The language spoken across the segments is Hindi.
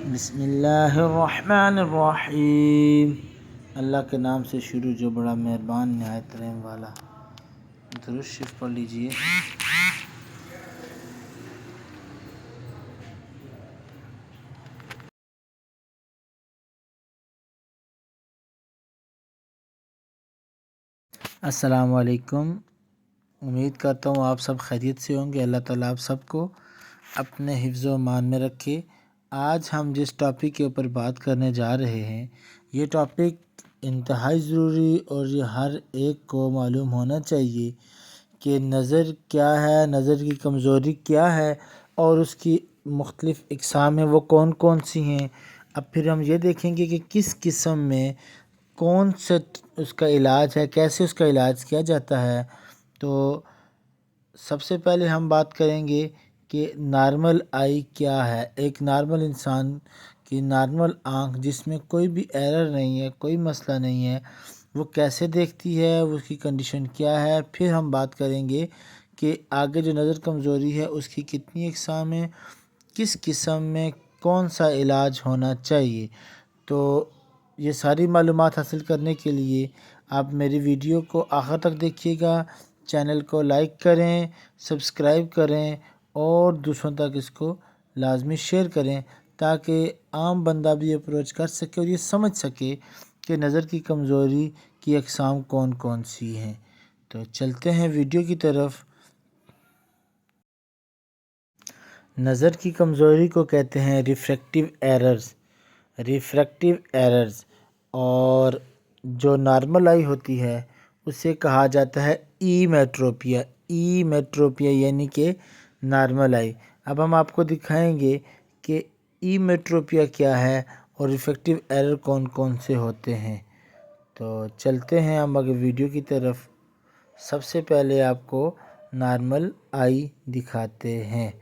बिस्मिल्लाहिर्रहमानिर्रहीम। अल्लाह के नाम से शुरू जो बड़ा मेहरबान निहायत रहम वाला। दुरूद शरीफ पढ़ लीजिए। अस्सलाम वालेकुम। उम्मीद करता हूँ आप सब खैरियत से होंगे। अल्लाह ताला आप सबको अपने हिफ्ज़ व मान में रखे। आज हम जिस टॉपिक के ऊपर बात करने जा रहे हैं, ये टॉपिक इंतहाई ज़रूरी और ये हर एक को मालूम होना चाहिए कि नज़र क्या है, नज़र की कमज़ोरी क्या है और उसकी मुख्तलिफ़ इक़साम हैं, वो कौन कौन सी हैं। अब फिर हम ये देखेंगे कि किस किस्म में कौन सा उसका इलाज है, कैसे उसका इलाज किया जाता है। तो सबसे पहले हम बात करेंगे कि नॉर्मल आई क्या है। एक नॉर्मल इंसान की नॉर्मल आँख जिसमें कोई भी एरर नहीं है, कोई मसला नहीं है, वो कैसे देखती है, उसकी कंडीशन क्या है। फिर हम बात करेंगे कि आगे जो नज़र कमज़ोरी है उसकी कितनी इक़साम है, किस किस्म में कौन सा इलाज होना चाहिए। तो ये सारी मालूमात हासिल करने के लिए आप मेरी वीडियो को आखिर तक देखिएगा। चैनल को लाइक करें, सब्सक्राइब करें और दूसरों तक इसको लाजमी शेयर करें ताकि आम बंदा भी अप्रोच कर सके और ये समझ सके कि नज़र की कमज़ोरी की अक़साम कौन कौन सी हैं। तो चलते हैं वीडियो की तरफ। नज़र की कमज़ोरी को कहते हैं रिफ्रैक्टिव एरर्स। और जो नॉर्मल आई होती है उसे कहा जाता है ई मेट्रोपिया यानी कि नॉर्मल आई। अब हम आपको दिखाएंगे कि ई मेट्रोपिया क्या है और रिफ्रैक्टिव एरर कौन कौन से होते हैं। तो चलते हैं हम आगे वीडियो की तरफ। सबसे पहले आपको नॉर्मल आई दिखाते हैं।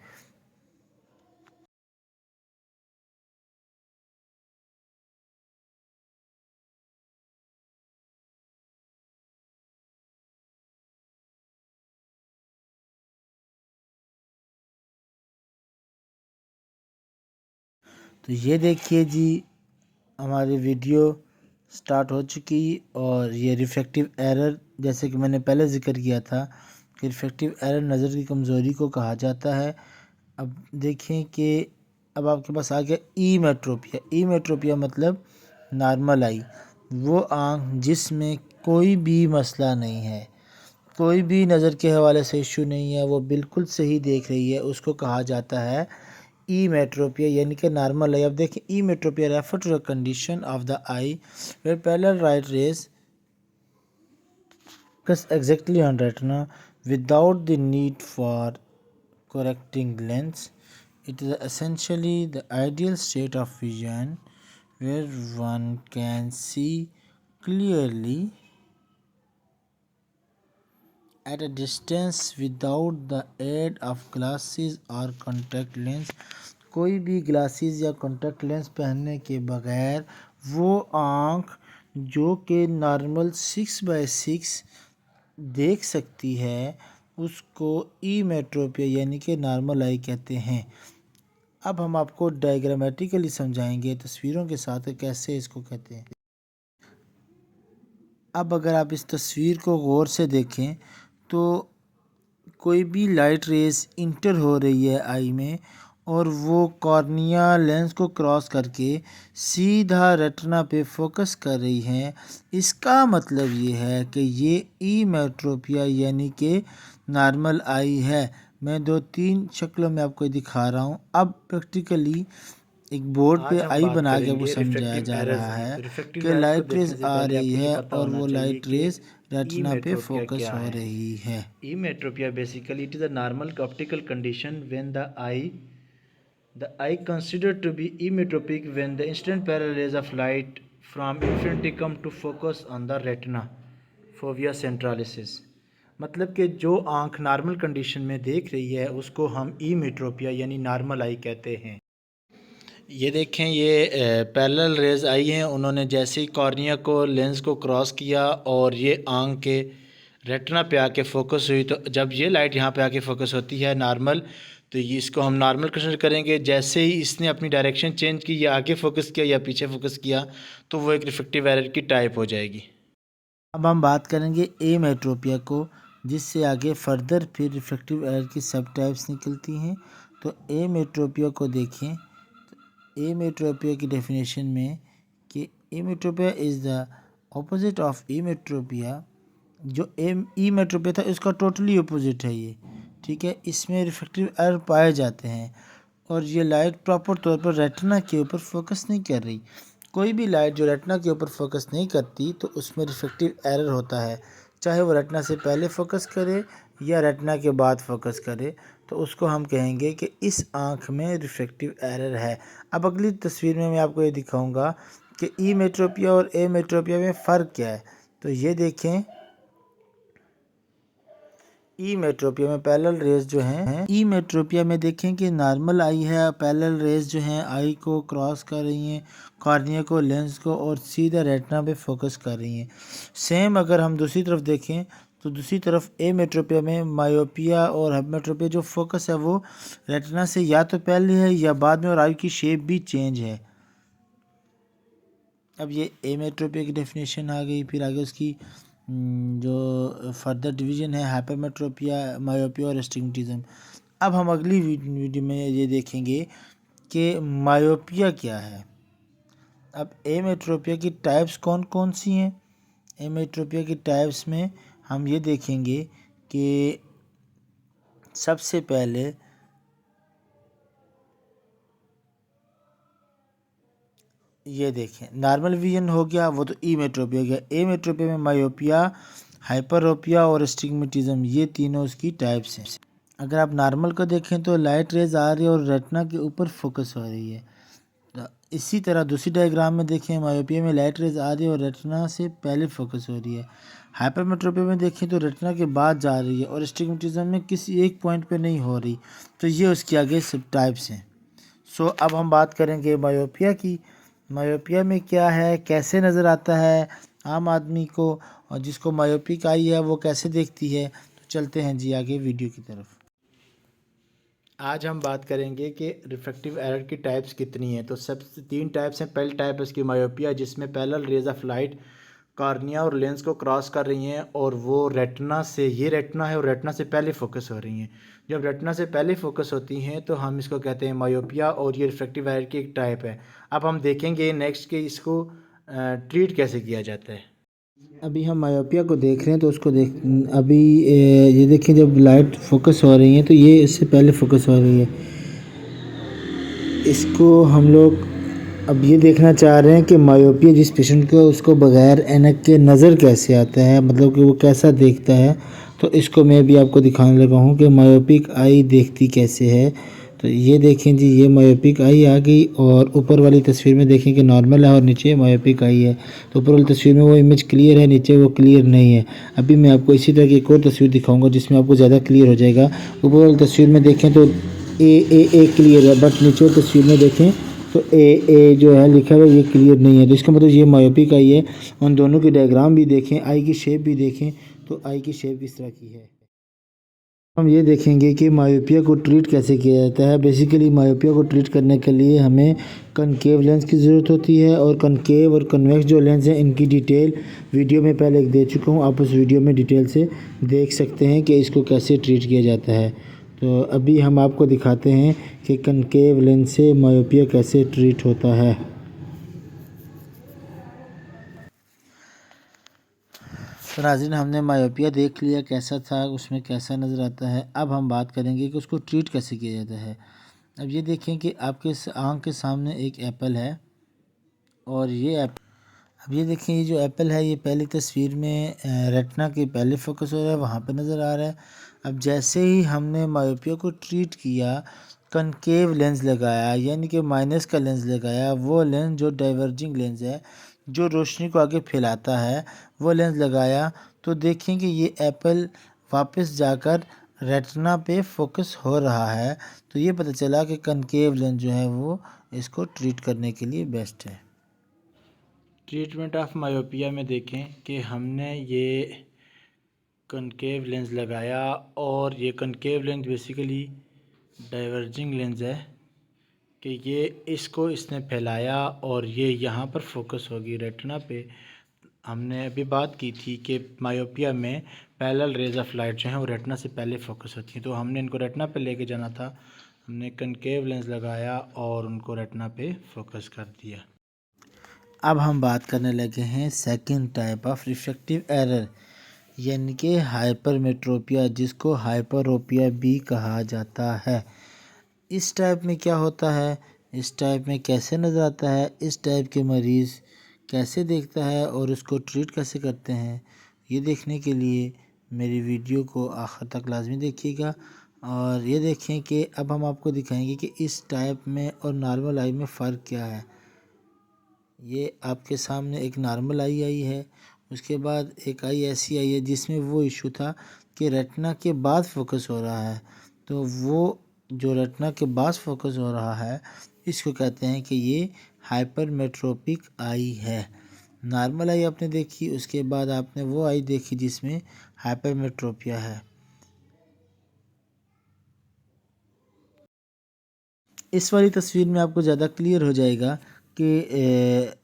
तो ये देखिए जी, हमारी वीडियो स्टार्ट हो चुकी और ये रिफ्रैक्टिव एरर, जैसे कि मैंने पहले ज़िक्र किया था कि रिफ्रैक्टिव एरर नज़र की कमज़ोरी को कहा जाता है। अब देखें कि अब आपके पास आ गया ई मेट्रोपिया मतलब नॉर्मल आई, वो आँख जिसमें कोई भी मसला नहीं है, कोई भी नज़र के हवाले से इशू नहीं है, वो बिल्कुल सही देख रही है, उसको कहा जाता है ई मेट्रोपिया यानी कि नॉर्मल आई। अब देखिए, emmetropia refer to the condition of the eye where parallel light rays focus exactly on retina without the need for correcting lens. It is essentially the ideal state of vision where one can see clearly at a distance without the aid of glasses or contact lens. कोई भी ग्लासेस या कॉन्टैक्ट लेंस पहनने के बगैर वो आँख जो कि नॉर्मल 6/6 देख सकती है उसको ई मेट्रोपिया यानी कि नॉर्मल आई कहते हैं। अब हम आपको डायग्रामेटिकली समझाएंगे तस्वीरों के साथ कैसे इसको कहते हैं। अब अगर आप इस तस्वीर को गौर से देखें तो कोई भी लाइट रेस इंटर हो रही है आई में और वो कॉर्निया लेंस को क्रॉस करके सीधा रेटिना पे फोकस कर रही हैं। इसका मतलब ये है कि ये ई मेट्रोपिया यानी कि नॉर्मल आई है। मैं 2-3 शक्लों में आपको दिखा रहा हूँ। अब प्रैक्टिकली एक बोर्ड पे आई बना के वो समझाया जा रहा है कि लाइट रेज आ रही है और वो लाइट रेज रेटिना पे फोकस हो रही है। Emetropia basically it is a normal optical condition when the eye considered to be emetropic when the instant parallel rays of light from infinity come to focus on the retina fovea centralis। मतलब कि जो आँख नॉर्मल कंडीशन में देख रही है उसको हम ईमेट्रोपिया यानी नॉर्मल आई कहते हैं। ये देखें, ये पैरेलल रेज आई हैं, उन्होंने जैसे ही कॉर्निया को लेंस को क्रॉस किया और ये आँख के रेटिना पे आके फोकस हुई, तो जब ये लाइट यहाँ पे आके फोकस होती है नॉर्मल, तो ये इसको हम नॉर्मल कंसिडर करेंगे। जैसे ही इसने अपनी डायरेक्शन चेंज की, या आगे फोकस किया या पीछे फोकस किया, तो वो एक रिफ्रैक्टिव एरर की टाइप हो जाएगी। अब हम बात करेंगे एमेट्रोपिया को, जिससे आगे फर्दर फिर रिफ्रैक्टिव एरर की सब टाइप्स निकलती हैं। तो एमेट्रोपिया को देखें, तो एमेट्रोपिया की डेफिनेशन में कि एमेट्रोपिया इज़ द ऑपोजिट ऑफ एमेट्रोपिया। जो ईमेट्रोपिया था इसका टोटली अपोजिट है ये, ठीक है। इसमें रिफ्रैक्टिव एरर पाए जाते हैं और ये लाइट प्रॉपर तौर पर रेटिना के ऊपर फोकस नहीं कर रही। कोई भी लाइट जो रेटिना के ऊपर फोकस नहीं करती तो उसमें रिफ्रैक्टिव एरर होता है, चाहे वो रेटिना से पहले फोकस करे या रेटिना के बाद फोकस करे, तो उसको हम कहेंगे कि इस आँख में रिफ्रैक्टिव एरर है। अब अगली तस्वीर में मैं आपको ये दिखाऊंगा कि ईमेट्रोपिया और एमेट्रोपिया में फ़र्क क्या है। तो ये देखें, ईमेट्रोपिया में पैरेलल रेज जो हैं, ईमेट्रोपिया में देखें कि नॉर्मल आई है, पैरेलल रेज जो हैं आई को क्रॉस कर रही हैं, कॉर्निया को, लेंस को, और सीधा रेटिना पे फोकस कर रही हैं। सेम अगर हम दूसरी तरफ देखें तो दूसरी तरफ एमेट्रोपिया में मायोपिया और हेमेट्रोपिया जो फोकस है वो रेटिना से या तो पहले है या बाद में, और आई की शेप भी चेंज है। अब ये एमेट्रोपिया की डेफिनेशन आ गई। फिर आगे उसकी जो फर्दर डिवीजन है हाइपरमेट्रोपिया, मायोपिया और एस्टिग्मेटिज्म। अब हम अगली वीडियो में ये देखेंगे कि मायोपिया क्या है। अब एमेट्रोपिया की टाइप्स कौन कौन सी हैं। एमेट्रोपिया की टाइप्स में हम ये देखेंगे कि सबसे पहले ये देखें, नॉर्मल विजन हो गया, वो तो ईमेट्रोपिया हो गया। एमेट्रोपिया में मायोपिया, हाइपरोपिया और एस्टिग्मेटिज्म, ये तीनों उसकी टाइप्स हैं। अगर आप नॉर्मल को देखें तो लाइट रेज आ रही है और रेटिना के ऊपर फोकस हो रही है। तो इसी तरह दूसरी डायग्राम में देखें, मायोपिया में लाइट रेज आ रही है और रेटिना से पहले फोकस हो रही है। हाइपरमेट्रोपिया में देखें तो रेटिना के बाद जा रही है और एस्टिग्मेटिज्म में किसी एक पॉइंट पे नहीं हो रही। तो ये उसके आगे सब टाइप्स हैं। सो अब हम बात करेंगे मायोपिया की। मायोपिया में क्या है, कैसे नज़र आता है आम आदमी को, और जिसको मायोपिक आई है वो कैसे देखती है। तो चलते हैं जी आगे वीडियो की तरफ। आज हम बात करेंगे कि रिफ्रैक्टिव एरर की टाइप्स कितनी हैं। तो सब 3 टाइप्स हैं। पहली टाइप है उसकी मायोपिया, जिसमें parallel raise of light cornea और लेंस को क्रॉस कर रही हैं और वो रेटिना से, ये रेटिना है और रेटिना से पहले फोकस हो रही हैं। जब रेटिना से पहले फोकस होती हैं तो हम इसको कहते हैं मायोपिया, और ये रिफ्रैक्टिव एरर की एक टाइप है। अब हम देखेंगे नेक्स्ट कि इसको ट्रीट कैसे किया जाता है। अभी हम मायोपिया को देख रहे हैं तो उसको देख, अभी ये देखिए, जब लाइट फोकस हो रही है तो ये इससे पहले फोकस हो रही है। इसको हम लोग अब ये देखना चाह रहे हैं कि मायोपिया जिस पेशेंट को, उसको बगैर ऐनक के नज़र कैसे आता है, मतलब कि वो कैसा देखता है। तो इसको मैं भी आपको दिखाने लगा हूँ कि मायोपिक आई देखती कैसे है। तो ये देखें जी, ये मायोपिक आई आ गई, और ऊपर वाली तस्वीर में देखें कि नॉर्मल है और नीचे मायोपिक आई है। तो ऊपर वाली तस्वीर में वो इमेज क्लियर है, नीचे वो क्लियर नहीं है। अभी मैं आपको इसी तरह की एक और तस्वीर दिखाऊंगा जिसमें आपको ज़्यादा क्लियर हो जाएगा। ऊपर वाली तस्वीर में देखें तो ए क्लियर है, बट नीचे वाली तस्वीर में देखें तो ए जो है लिखा हुआ, ये क्लियर नहीं है। तो इसका मतलब ये मायोपिक आई है। उन दोनों की डायग्राम भी देखें, आई की शेप भी देखें, तो आई की शेप किस तरह की है। हम ये देखेंगे कि मायोपिया को ट्रीट कैसे किया जाता है। बेसिकली मायोपिया को ट्रीट करने के लिए हमें कनकेव लेंस की ज़रूरत होती है, और कनकेव और कन्वेक्स जो लेंस हैं इनकी डिटेल वीडियो में पहले एक दे चुका हूँ। आप उस वीडियो में डिटेल से देख सकते हैं कि इसको कैसे ट्रीट किया जाता है। तो अभी हम आपको दिखाते हैं कि कनकेव लेंस से मायोपिया कैसे ट्रीट होता है। तो नाज़रीन, हमने मायोपिया देख लिया कैसा था, उसमें कैसा नज़र आता है। अब हम बात करेंगे कि उसको ट्रीट कैसे किया जाता है। अब ये देखें कि आपके आँख के सामने एक एप्पल है, और ये अब ये देखें, ये जो एप्पल है ये पहली तस्वीर में रेटिना के पहले फोकस हो रहा है, वहाँ पे नज़र आ रहा है। अब जैसे ही हमने मायोपिया को ट्रीट किया, कनकेव लेंस लगाया, यानी कि माइनस का लेंस लगाया, वो लेंस जो डाइवर्जिंग लेंस है, जो रोशनी को आगे फैलाता है, वो लेंस लगाया, तो देखें कि ये एप्पल वापस जाकर रेटिना पे फोकस हो रहा है। तो ये पता चला कि कनकेव लेंस जो है वो इसको ट्रीट करने के लिए बेस्ट है। ट्रीटमेंट ऑफ मायोपिया में देखें कि हमने ये कनकेव लेंस लगाया, और ये concave lens basically diverging lens है कि ये इसको इसने फैलाया और ये यहाँ पर फोकस होगी रेटिना पे। हमने अभी बात की थी कि मायोपिया में पैरेलल रेज ऑफ लाइट जो हैं वो रेटिना से पहले फोकस होती हैं, तो हमने इनको रेटिना पे लेके जाना था। हमने कनकेव लेंस लगाया और उनको रेटिना पे फोकस कर दिया। अब हम बात करने लगे हैं second type of refractive error, यानी कि हाइपरमेट्रोपिया, जिसको हाइपरोपिया भी कहा जाता है। इस टाइप में क्या होता है, इस टाइप में कैसे नज़र आता है, इस टाइप के मरीज़ कैसे देखता है और उसको ट्रीट कैसे करते हैं, ये देखने के लिए मेरी वीडियो को आखिर तक लाजमी देखिएगा। और ये देखें कि अब हम आपको दिखाएंगे कि इस टाइप में और नॉर्मल आई में फ़र्क क्या है। ये आपके सामने एक नॉर्मल आई है, उसके बाद एक आई ऐसी आई है जिसमें वो इशू था कि रेटिना के बाद फोकस हो रहा है। तो वो जो रेटिना के बाद फोकस हो रहा है इसको कहते हैं कि ये हाइपरमेट्रोपिक आई है। नॉर्मल आई आपने देखी, उसके बाद आपने वो आई देखी जिसमें हाइपरमेट्रोपिया है। इस वाली तस्वीर में आपको ज़्यादा क्लियर हो जाएगा कि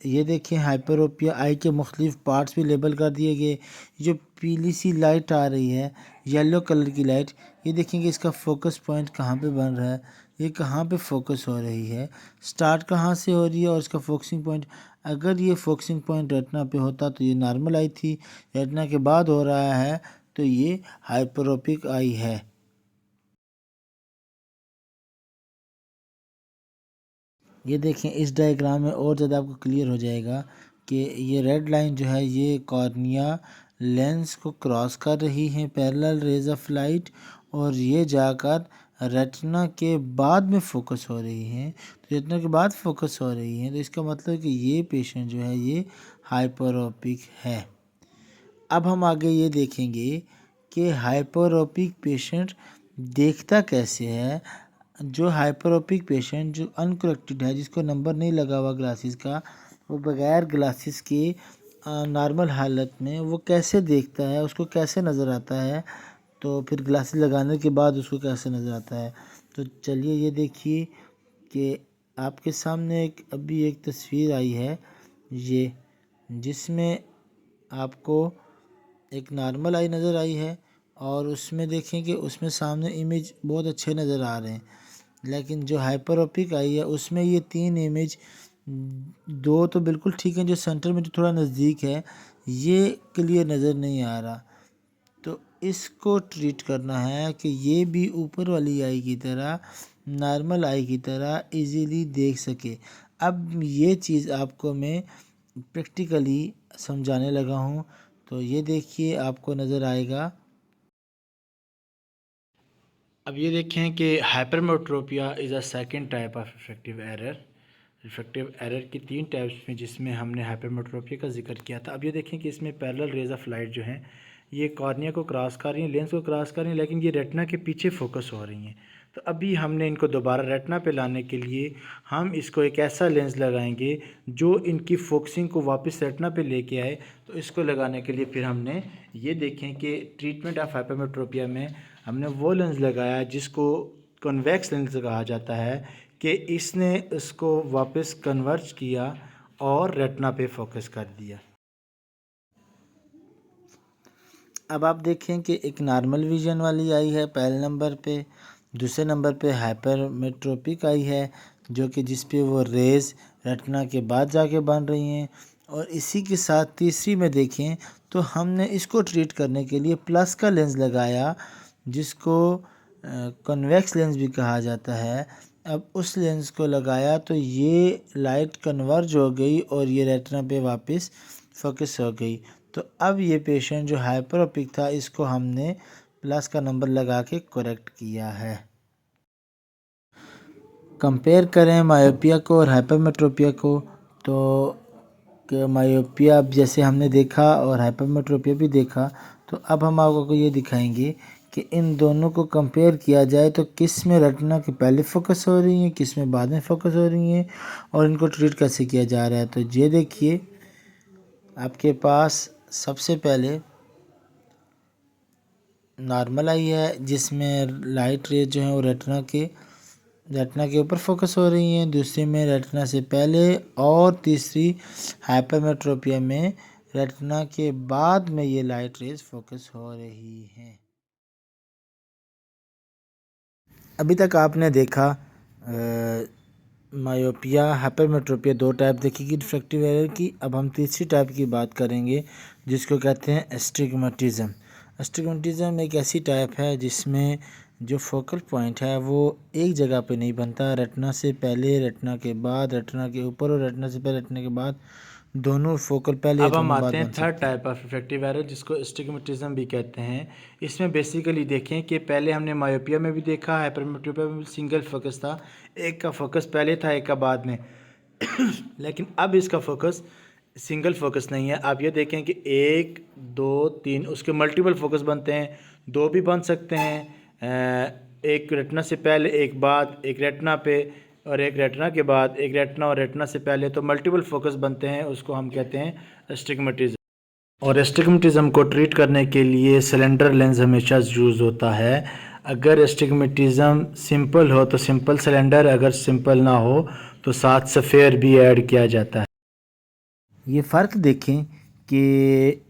ये देखें हाइपरोपिया आई के मुख्तलिफ पार्ट्स भी लेबल कर दिए गए। जो पीली सी लाइट आ रही है, येलो कलर की लाइट, ये देखेंगे इसका फोकस पॉइंट कहाँ पे बन रहा है, ये कहाँ पे फोकस हो रही है, स्टार्ट कहाँ से हो रही है और इसका फोकसिंग पॉइंट। अगर ये फोकसिंग पॉइंट रेटिना पे होता तो ये नॉर्मल आई थी, रेटिना के बाद हो रहा है तो ये हाइपरोपिक आई है। ये देखें इस डायग्राम में और ज़्यादा आपको क्लियर हो जाएगा कि ये रेड लाइन जो है ये कॉर्निया लेंस को क्रॉस कर रही है पैरेलल रेज ऑफ लाइट, और ये जाकर रेटिना के बाद में फोकस हो रही हैं। तो रेटिना के बाद फोकस हो रही हैं तो इसका मतलब है कि ये पेशेंट जो है ये हाइपरोपिक है। अब हम आगे ये देखेंगे कि हाइपरोपिक पेशेंट देखता कैसे है। जो हाइपरोपिक पेशेंट जो अनकरेक्टेड है, जिसको नंबर नहीं लगा हुआ ग्लासेस का, वो बगैर ग्लासेस के नॉर्मल हालत में वो कैसे देखता है, उसको कैसे नज़र आता है, तो फिर ग्लासेस लगाने के बाद उसको कैसे नज़र आता है। तो चलिए ये देखिए कि आपके सामने अभी एक तस्वीर आई है ये, जिसमें आपको एक नॉर्मल आई नज़र आई है और उसमें देखें कि उसमें सामने इमेज बहुत अच्छे नज़र आ रहे हैं। लेकिन जो हाइपरोपिक आई है उसमें ये 3 इमेज, 2 तो बिल्कुल ठीक है, जो सेंटर में जो थोड़ा नज़दीक है ये क्लियर नज़र नहीं आ रहा। तो इसको ट्रीट करना है कि ये भी ऊपर वाली आई की तरह, नॉर्मल आई की तरह इजीली देख सके। अब ये चीज़ आपको मैं प्रैक्टिकली समझाने लगा हूँ, तो ये देखिए आपको नज़र आएगा। अब ये देखें कि hypermetropia is a second type of refractive error. Refractive error की 3 टाइप्स में जिसमें हमने हाइपरमेट्रोपिया का जिक्र किया था। अब ये देखें कि इसमें पैरेलल रेज ऑफ लाइट जो हैं ये कॉर्निया को क्रॉस कर रही हैं, लेंस को क्रॉस कर रही हैं, लेकिन ये रेटिना के पीछे फोकस हो रही हैं। तो अभी हमने इनको दोबारा रेटिना पे लाने के लिए हम इसको एक ऐसा लेंस लगाएंगे जो इनकी फोकसिंग को वापस रेटिना पे लेके आए। तो इसको लगाने के लिए फिर हमने ये देखें कि ट्रीटमेंट ऑफ हाइपरमेट्रोपिया में हमने वो लेंस लगाया जिसको कन्वेक्स लेंस कहा जाता है, कि इसने इसको वापस कन्वर्ज किया और रेटिना पे फोकस कर दिया। अब आप देखें कि एक नॉर्मल विजन वाली आई है पहले नंबर पे, दूसरे नंबर पे हाइपरमेट्रोपिक आई है जो कि जिस पे वो रेज़ रेटिना के बाद जाके बन रही हैं। और इसी के साथ तीसरी में देखें तो हमने इसको ट्रीट करने के लिए प्लस का लेंस लगाया जिसको कन्वेक्स लेंस भी कहा जाता है। अब उस लेंस को लगाया तो ये लाइट कन्वर्ज हो गई और ये रेटिना पे वापस फोकस हो गई। तो अब ये पेशेंट जो हाइपरोपिक था इसको हमने प्लस का नंबर लगा के करेक्ट किया है। कंपेयर करें मायोपिया को और हाइपरमेट्रोपिया को, तो मायोपिया अब जैसे हमने देखा और हाइपरमेट्रोपिया भी देखा, तो अब हम आपको ये दिखाएंगे कि इन दोनों को कंपेयर किया जाए तो किस में रेटिना के पहले फोकस हो रही हैं, किस में बाद में फोकस हो रही हैं और इनको ट्रीट कैसे किया जा रहा है। तो ये देखिए आपके पास सबसे पहले नॉर्मल आई है जिसमें लाइट रेज जो है वो रेटिना के ऊपर फोकस हो रही हैं, दूसरी में रेटिना से पहले, और तीसरी हाइपरमेट्रोपिया में रेटिना के बाद में ये लाइट रेज फोकस हो रही हैं। अभी तक आपने देखा मायोपिया, हाइपरमेट्रोपिया, दो टाइप देखी कि रिफ्रैक्टिव एरर की। अब हम तीसरी टाइप की बात करेंगे जिसको कहते हैं एस्टिग्मेटिज्म। एस्टिग्मेटिज्म एक ऐसी टाइप है जिसमें जो फोकल पॉइंट है वो एक जगह पे नहीं बनता, रेटिना से पहले, रेटिना के बाद, रेटिना के ऊपर और रेटिना से पहले, रेटिना के बाद, दोनों फोकल पहले अब हम दोनों बाद आते हैं बन थर्ड सकते हैं। टाइप ऑफ रिफ्रैक्टिव एरर जिसको एस्टिग्मेटिज्म भी कहते हैं। इसमें बेसिकली देखें कि पहले हमने मायोपिया में भी देखा, हाइपरमेट्रोपिया में भी सिंगल फोकस था, एक का फोकस पहले था एक का बाद में लेकिन अब इसका फोकस सिंगल फोकस नहीं है। आप ये देखें कि 1 2 3 उसके मल्टीपल फोकस बनते हैं, दो भी बन सकते हैं, एक रेटिना से पहले एक बाद, एक रेटिना पे और एक रेटिना के बाद, एक रेटिना और रेटिना से पहले, तो मल्टीपल फोकस बनते हैं, उसको हम कहते हैं एस्टिग्मेटिज्म। और एस्टिग्मेटिज्म को ट्रीट करने के लिए सिलेंडर लेंस हमेशा यूज़ होता है। अगर एस्टिग्मेटिज्म सिंपल हो तो सिंपल सिलेंडर, अगर सिंपल ना हो तो साथ सफ़ेयर भी ऐड किया जाता है। ये फ़र्क देखें कि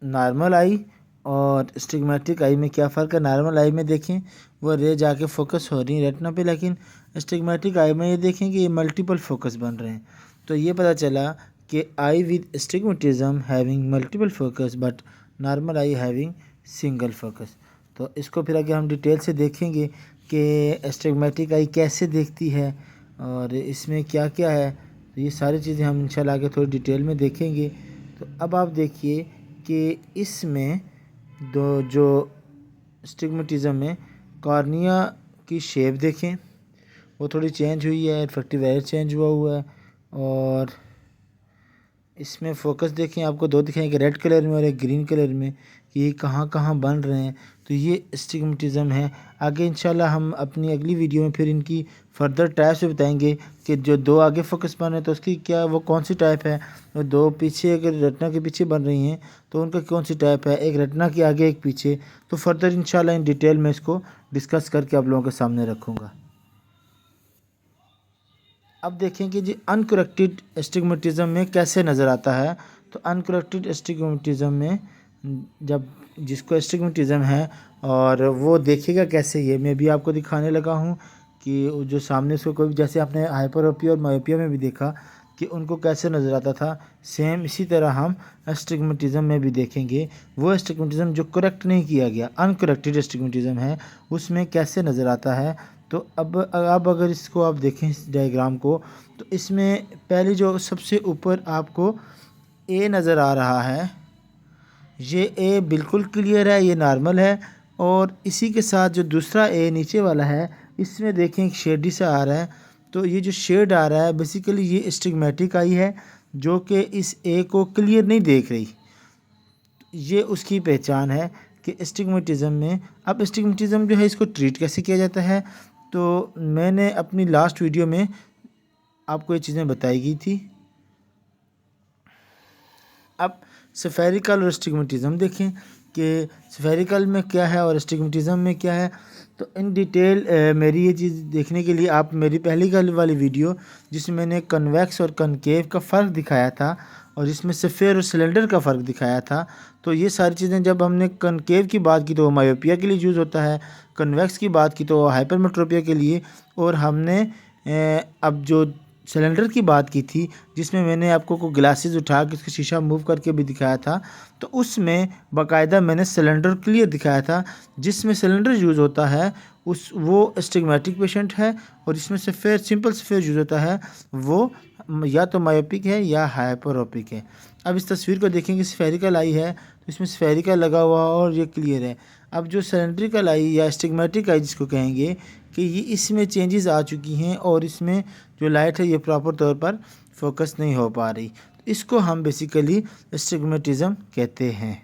नॉर्मल आई और स्टिग्मेटिक आई में क्या फ़र्क है। नॉर्मल आई में देखें वो रे जाके फोकस हो रही है रेटिना पे, लेकिन स्टिग्मेटिक आई में ये देखें कि ये मल्टीपल फोकस बन रहे हैं। तो ये पता चला कि eye with astigmatism having multiple focus but normal eye having single focus. तो इसको फिर आगे हम डिटेल से देखेंगे कि स्टिग्मेटिक आई कैसे देखती है और इसमें क्या क्या है। तो ये सारी चीज़ें हम इंशाल्लाह आगे थोड़ी डिटेल में देखेंगे। तो अब आप देखिए कि इसमें दो जो स्टिग्मेटिज्म में कॉर्निया की शेप देखें वो थोड़ी चेंज हुई है, रिफ्रैक्टिव एरर चेंज हुआ है। और इसमें फोकस देखें, आपको दो दिखाएंगे, रेड कलर में और एक ग्रीन कलर में, कि ये कहाँ कहाँ बन रहे हैं। तो ये स्टिग्मेटिज्म है। आगे इंशाल्लाह हम अपनी अगली वीडियो में फिर इनकी फर्दर टाइप्स भी बताएंगे कि जो दो आगे फोकस बन रहे हैं तो उसकी क्या, वो कौन सी टाइप है, और दो पीछे अगर रेटिना के पीछे बन रही हैं तो उनका कौन सी टाइप है, एक रेटिना के आगे एक पीछे। तो फर्दर इंशाल्लाह इन डिटेल में इसको डिस्कस करके आप लोगों के सामने रखूँगा। अब देखें कि जी अनकरेक्टेड एस्टिग्मेटिज्म में कैसे नज़र आता है। तो अनकरेक्टेड एस्टिग्मेटिज्म में जब जिसको एस्टिग्मेटिज्म है और वो देखेगा कैसे, ये मैं भी आपको दिखाने लगा हूँ कि जो सामने से कोई, जैसे आपने हाइपरोपिया और मायोपिया में भी देखा कि उनको कैसे नज़र आता था, सेम इसी तरह हम एस्टिग्मेटिज्म में भी देखेंगे। वो एस्टिग्मेटिज्म जो करेक्ट नहीं किया गया, अनकरेक्टेड एस्टिग्मेटिज्म है, उसमें कैसे नज़र आता है। तो अब अगर इसको आप देखें इस डायग्राम को, तो इसमें पहले जो सबसे ऊपर आपको ए नज़र आ रहा है, ये ए बिल्कुल क्लियर है, ये नॉर्मल है। और इसी के साथ जो दूसरा ए नीचे वाला है, इसमें देखें एक शेडी सा आ रहा है। तो ये जो शेड आ रहा है बेसिकली ये स्टिग्मेटिक आई है जो कि इस ए को क्लियर नहीं देख रही। ये उसकी पहचान है कि एस्टिग्मेटिज्म में। अब एस्टिग्मेटिज्म जो है इसको ट्रीट कैसे किया जाता है, तो मैंने अपनी लास्ट वीडियो में आपको ये चीज़ें बताई गई थी। अब स्फेरिकल और एस्टिग्मेटिज्म देखें कि स्फेरिकल में क्या है और एस्टिग्मेटिज्म में क्या है। तो इन डिटेल मेरी ये चीज़ देखने के लिए आप मेरी पहली कल वाली वीडियो जिसमें मैंने कन्वेक्स और कनकेव का फ़र्क दिखाया था और इसमें सफ़ेयर और सिलेंडर का फ़र्क दिखाया था। तो ये सारी चीज़ें जब हमने कनकेव की बात की तो वो मायोपिया के लिए यूज़ होता है, कन्वेक्स की बात की तो वो हाइपरमेट्रोपिया के लिए, और हमने अब जो सिलेंडर की बात की थी जिसमें मैंने आपको को ग्लासेस उठा के उसका शीशा मूव करके भी दिखाया था, तो उसमें बाकायदा मैंने सिलेंडर क्लियर दिखाया था। जिसमें सिलेंडर यूज़ होता है वो एस्टिग्मेटिक पेशेंट है, और इसमें सफ़ेयर सिंपल सफ़ेयर यूज़ होता है वो या तो मायोपिक है या हाइपरोपिक है। अब इस तस्वीर को देखेंगे, स्फेरिकल आई है तो इसमें स्फेरिकल लगा हुआ और ये क्लियर है। अब जो सिलेंड्रिकल आई या एस्टिग्मेटिक आई जिसको कहेंगे कि ये इसमें चेंजेस आ चुकी हैं और इसमें जो लाइट है ये प्रॉपर तौर पर फोकस नहीं हो पा रही। इसको हम बेसिकली एस्टिग्मेटिज्म कहते हैं।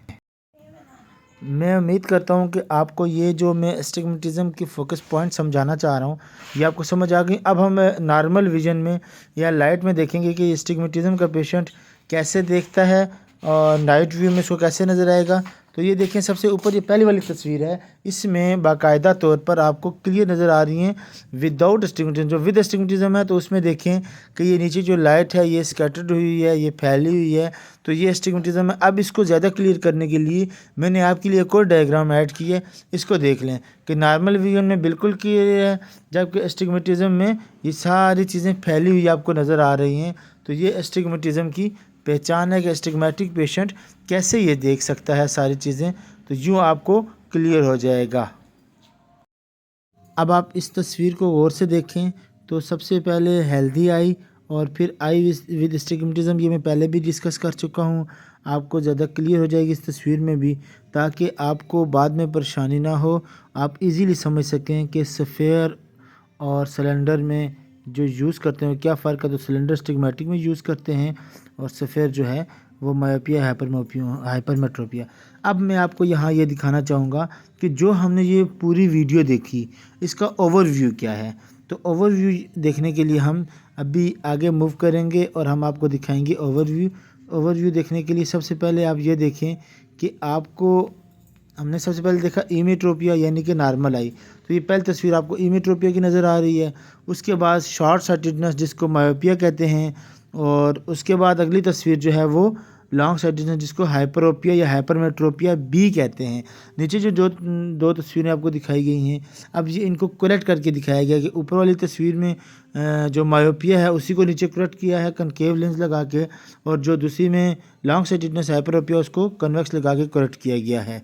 मैं उम्मीद करता हूँ कि आपको ये जो मैं एस्टिग्मेटिज्म की फ़ोकस पॉइंट समझाना चाह रहा हूँ ये आपको समझ आ गई। अब हम नॉर्मल विजन में या लाइट में देखेंगे कि एस्टिग्मेटिज्म का पेशेंट कैसे देखता है और नाइट व्यू में इसको कैसे नज़र आएगा। तो तो ये देखें सबसे ऊपर ये पहली वाली तस्वीर है, इसमें बाकायदा तौर पर आपको क्लियर नज़र आ रही हैं विदाउट एस्टिग्मेटिज्म। जो विद एस्टिग्मेटिज्म है तो उसमें देखें कि ये नीचे जो लाइट है ये स्कैटर्ड हुई है, ये फैली हुई है, तो ये एस्टिग्मेटिज्म है। अब इसको ज़्यादा क्लियर करने के लिए मैंने आपके लिए एक और डायग्राम ऐड की है, इसको देख लें कि नॉर्मल विजन में बिल्कुल क्लियर है, जबकि एस्टिग्मेटिज्म में ये सारी चीज़ें फैली हुई आपको नज़र आ रही हैं। तो ये एस्टिग्मेटिज्म की पहचान है कि एस्टिग्मेटिक पेशेंट कैसे ये देख सकता है सारी चीज़ें, तो यूँ आपको क्लियर हो जाएगा। अब आप इस तस्वीर को गौर से देखें तो सबसे पहले हेल्दी आई और फिर आई विद एस्टिग्मेटिज्म, ये मैं पहले भी डिस्कस कर चुका हूँ, आपको ज़्यादा क्लियर हो जाएगी इस तस्वीर में भी, ताकि आपको बाद में परेशानी ना हो, आप इजीली समझ सकें कि सफ़ेयर और सिलेंडर में जो यूज़ करते हैं क्या फ़र्क है। तो सिलेंडर एस्टिग्मेटिक में यूज़ करते हैं और सफ़ेयर जो है वो मायोपिया हाइपरमेट्रोपिया। अब मैं आपको यहाँ ये दिखाना चाहूँगा कि जो हमने ये पूरी वीडियो देखी इसका ओवरव्यू क्या है। तो ओवरव्यू देखने के लिए हम अभी आगे मूव करेंगे और हम आपको दिखाएंगे ओवरव्यू देखने के लिए सबसे पहले आप ये देखें कि आपको हमने सबसे पहले देखा इमेट्रोपिया यानी कि नॉर्मल आई, तो ये पहली तस्वीर आपको इमेट्रोपिया की नज़र आ रही है। उसके बाद शॉर्ट साइटेडनेस जिसको मायोपिया कहते हैं, और उसके बाद अगली तस्वीर जो है वो लॉन्ग साइटेडनेस जिसको हाइपरोपिया या हाइपरमेट्रोपिया भी कहते हैं। नीचे जो दो तस्वीरें आपको दिखाई गई हैं, अब ये इनको करेक्ट करके दिखाया गया कि ऊपर वाली तस्वीर में जो मायोपिया है उसी को नीचे करेक्ट किया है कनकेव लेंस लगा के, और जो दूसरी में लॉन्ग साइटेडनेस हाइपरोपिया उसको कन्वेक्स लगा के करेक्ट किया गया है।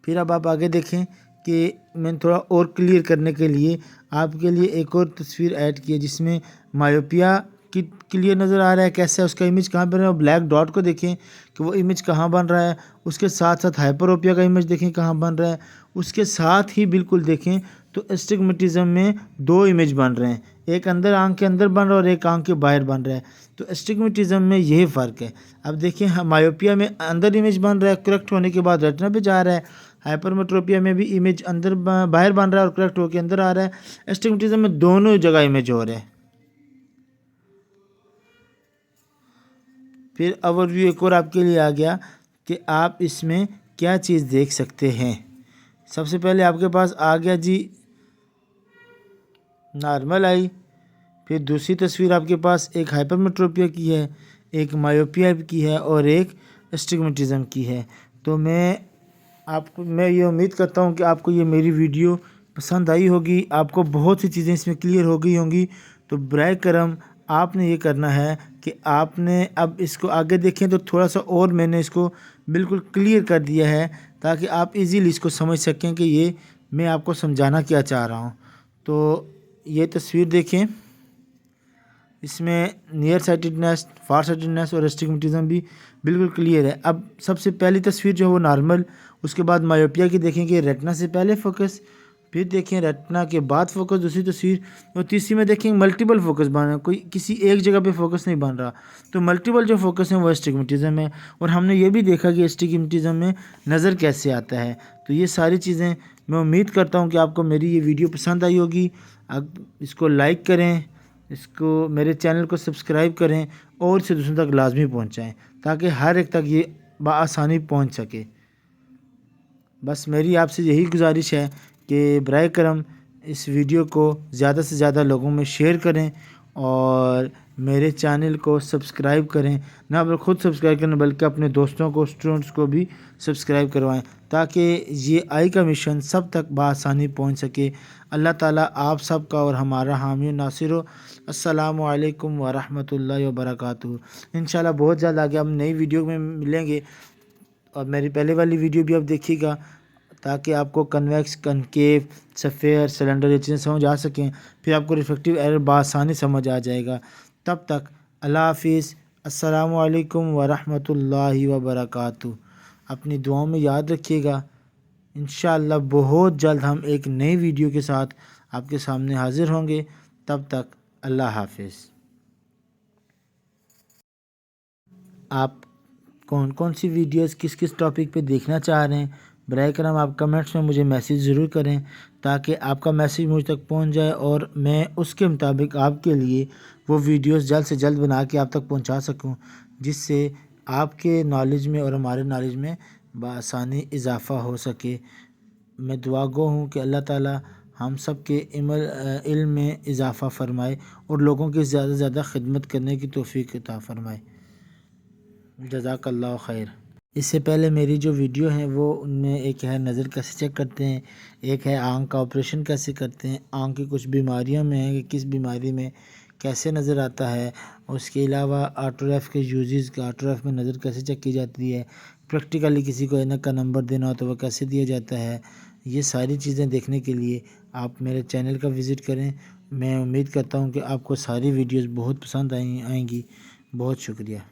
फिर अब आप आगे देखें कि मैंने थोड़ा और क्लियर करने के लिए आपके लिए एक और तस्वीर ऐड की है जिसमें मायोपिया की क्लियर नज़र आ रहा है कैसे है, उसका इमेज कहाँ बन रहा है। ब्लैक डॉट को देखें कि वो इमेज कहाँ बन रहा है, उसके साथ साथ हाइपरोपिया का इमेज देखें कहाँ बन रहा है, उसके साथ ही बिल्कुल देखें तो एस्टिग्मेटिज्म में दो इमेज बन रहे हैं, एक अंदर आँख के अंदर बन रहा है और एक आँख के बाहर बन रहा है। तो एस्टिग्मेटिज्म में यही फ़र्क है। अब देखें मायोपिया में अंदर इमेज बन रहा है, करेक्ट होने के बाद रेटिना पे जा रहा है। हाइपरमेट्रोपिया में भी इमेज अंदर बाहर बन रहा है और करेक्ट होकर अंदर आ रहा है। एस्टिग्मेटिज्म में दोनों जगह इमेज हो रहा है। फिर ओवरव्यू एक और आपके लिए आ गया कि आप इसमें क्या चीज़ देख सकते हैं। सबसे पहले आपके पास आ गया जी नॉर्मल आई, फिर दूसरी तस्वीर आपके पास एक हाइपरमेट्रोपिया की है, एक मायोपिया की है और एक एस्टिग्मेटिज्म की है। तो मैं ये उम्मीद करता हूँ कि आपको ये मेरी वीडियो पसंद आई होगी, आपको बहुत सी चीज़ें इसमें क्लियर हो गई होंगी। तो बराए करम आपने ये करना है कि आपने अब इसको आगे देखें तो थोड़ा सा और मैंने इसको बिल्कुल क्लियर कर दिया है ताकि आप इजीली इसको समझ सकें कि ये मैं आपको समझाना क्या चाह रहा हूँ। तो ये तस्वीर देखें, इसमें नियर साइटेडनेस, फार साइटेडनेस और एस्टिग्मेटिज्म भी बिल्कुल क्लियर है। अब सबसे पहली तस्वीर जो है वो नॉर्मल, उसके बाद मायोपिया की देखेंगे रेटिना से पहले फोकस, फिर देखें रेटिना के बाद फोकस दूसरी तस्वीर, और तीसरी में देखेंगे मल्टीपल फोकस बन रहा है, कोई किसी एक जगह पे फोकस नहीं बन रहा। तो मल्टीपल जो फोकस है वो एस्टिग्मेटिज्म है। और हमने ये भी देखा कि एस्टिग्मेटिज्म में नज़र कैसे आता है। तो ये सारी चीज़ें मैं उम्मीद करता हूँ कि आपको मेरी ये वीडियो पसंद आई होगी। आप इसको लाइक करें, इसको मेरे चैनल को सब्सक्राइब करें और इसे दूसरों तक लाजमी पहुँचाएँ ताकि हर एक तक ये बआसानी पहुँच सके। बस मेरी आपसे यही गुजारिश है कि बराए करम इस वीडियो को ज़्यादा से ज़्यादा लोगों में शेयर करें और मेरे चैनल को सब्सक्राइब करें, ना बल्कि खुद सब्सक्राइब करें बल्कि अपने दोस्तों को, स्टूडेंट्स को भी सब्सक्राइब करवाएं ताकि ये आई का मिशन सब तक बआसानी पहुंच सके। अल्लाह ताला आप सब का और हमारा हामी नासिर हो। अस्सलामु अलैकुम व रहमतुल्लाहि व बरकातुहू। इंशाल्लाह बहुत जल्द आगे हम नई वीडियो में मिलेंगे और मेरी पहले वाली वीडियो भी आप देखिएगा ताकि आपको कन्वेक्स, कनकेव, सफ़ेयर, सिलेंडर ये चीज़ें समझ आ सकें। फिर आपको रिफ्लेक्टिव एरर बआसानी समझ आ जाएगा। तब तक अल्लाह हाफिज़। अस्सलामु अलैकुम व रहमतुल्लाहि व बरकातुहू। अपनी दुआओं में याद रखिएगा। इंशाअल्लाह बहुत जल्द हम एक नई वीडियो के साथ आपके सामने हाज़िर होंगे। तब तक अल्लाह हाफिज़। आप कौन कौन सी वीडियोस किस किस टॉपिक पे देखना चाह रहे हैं, बराए करम आप कमेंट्स में मुझे मैसेज ज़रूर करें ताकि आपका मैसेज मुझ तक पहुंच जाए और मैं उसके मुताबिक आपके लिए वो वीडियोस जल्द से जल्द बना के आप तक पहुंचा सकूं, जिससे आपके नॉलेज में और हमारे नॉलेज में बआसानी इजाफ़ा हो सके। मैं दुआगो हूँ कि अल्लाह ताला हम सब के इल्म में इजाफ़ा फ़रमाए और लोगों की ज़्यादा से ज़्यादा खिदमत करने की तौफ़ीक अता फ़रमाए। जज़ाकल्लाहु खैर। इससे पहले मेरी जो वीडियो है वो उनमें एक है नज़र कैसे चेक करते हैं, एक है आँख का ऑपरेशन कैसे करते हैं, आँख की कुछ बीमारियों में है कि किस बीमारी में कैसे नज़र आता है, उसके अलावा ऑटोग्राफ के यूजेस का, ऑटोग्राफ में नज़र कैसे चेक की जाती है, प्रैक्टिकली किसी को ऐनक का नंबर देना हो तो वह कैसे दिया जाता है। ये सारी चीज़ें देखने के लिए आप मेरे चैनल का विज़िट करें। मैं उम्मीद करता हूँ कि आपको सारी वीडियोज़ बहुत पसंद आएंगी। बहुत शुक्रिया।